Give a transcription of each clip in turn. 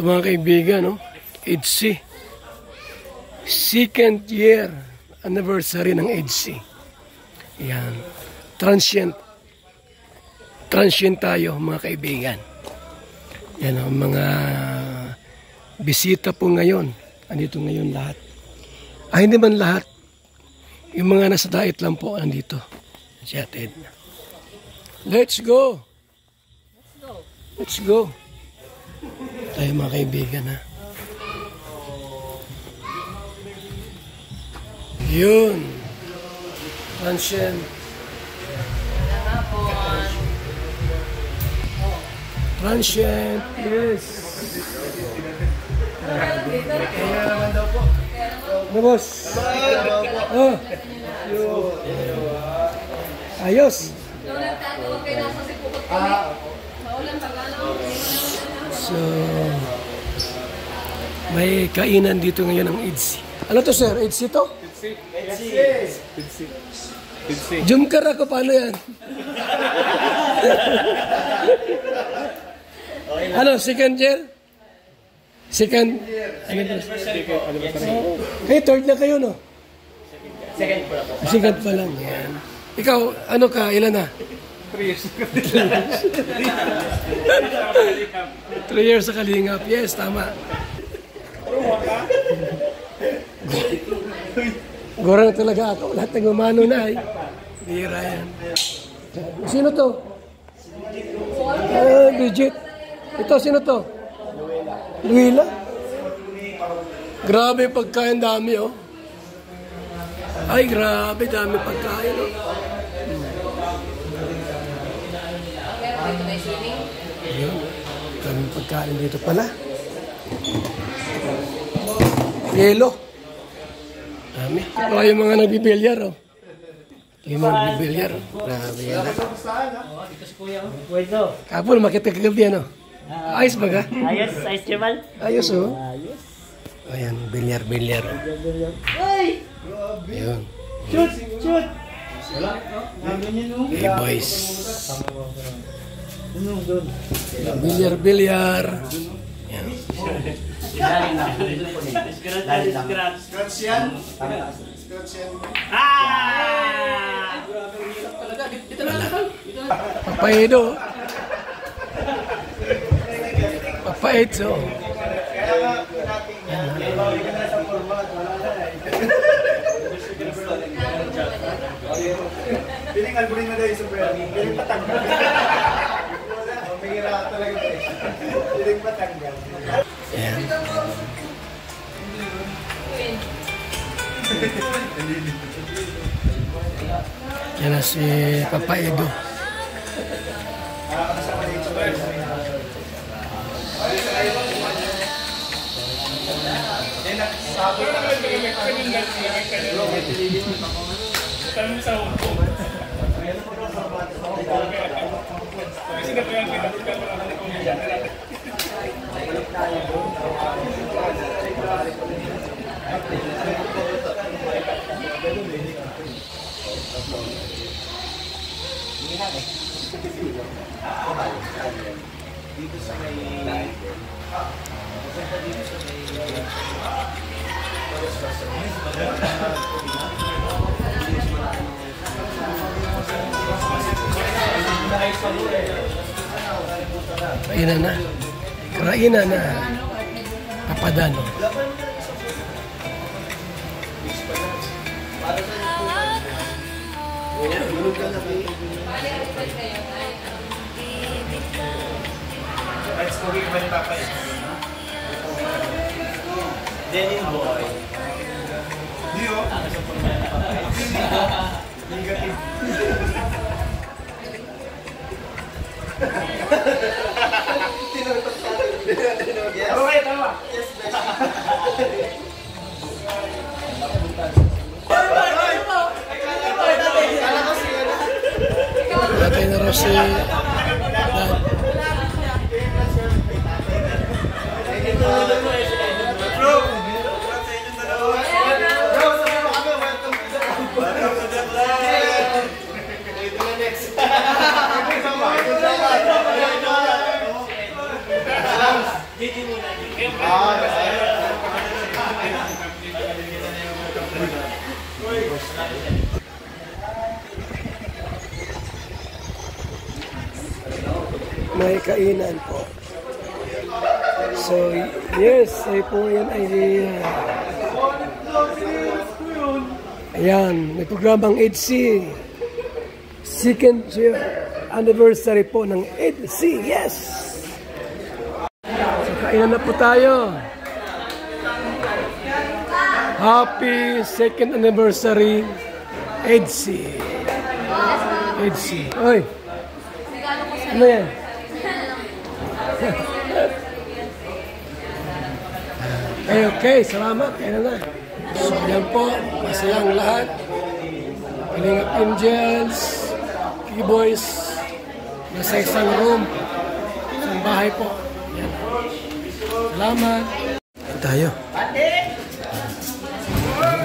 Ito mga kaibigan, no? EDC. Second year anniversary ng EDC. Yan. Transient. Transient tayo mga kaibigan. Yan ang mga bisita po ngayon. Andito ngayon lahat. Ay, hindi man lahat. Yung mga nasa diet lang po andito. Si Ate Edna. Let's go! Let's go! Tayo mga kaibigan, ha? Yun! Transient. Transient, yes! Ano, boss? Oh! Ayos! So, may kainan dito ngayon ng EDC. Ano to, sir? EDC to? EDC. Jumkar ako, paano yan? Ano, second year? Second? Ano ba? Hey, third na kayo, no? Second pa lang. Second pa lang, yan. Ikaw, ano ka? Ilan na? 3 years. 3 years sa Kalingap. Yes, tama. Gorang talaga ako. Lahat ng umano na ay. Bira yan. Sino to? Bridget. Ito, sino to? Luila. Grabe pagkain dami, oh. Ay, grabe dami pagkain, oh. Ayun. Daming pagkain dito pala. Yelo. Dami. Ito yung mga nagbibilyar, oh. Yung mga nagbibilyar, oh. Grabe yan. Ito si Kuya. Bueno. Kapon, makita kagabi, ano? Ayos ba ka? Ayos, ayos Jamal. Ayos, oh. Ayos. Ayan, bilyar. Ay! Ayun. Shoot! Shoot! Wala. Hey, boys. Doon. Bilyar. Ayan. Scratch yan? Scratch yan. Ah! Papaido. Papaido. Piling alburin na dahil sa pera. Piling patanggal. Mahira talaga eh. Piling patanggal. Ayan. Yan na si Papaido. Dito sa may... Kainan na. Kainan na. Papadano. Let's go with my papa. Denim boy. Dio. Negative. Okay, tama. Yes, Natay na raw si Dad. May kainan po. So, yes, ay po yan ay ayan, may programang EDC. Second anniversary po ng EDC, yes! So, kainan na po tayo. Happy second anniversary EDC. EDC. Oy! Ano yan? Okay, salamat. Kaya na. So, yan po. Masayang lahat. Kalingap Angels, Keyboys, nasa isang room. Isang bahay po. Yan. Salamat. Tayo.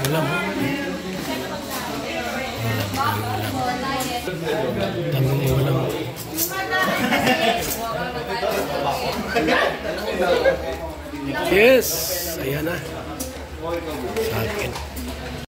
Ulam. Daming ulam. Yes, ayan na. Sa akin.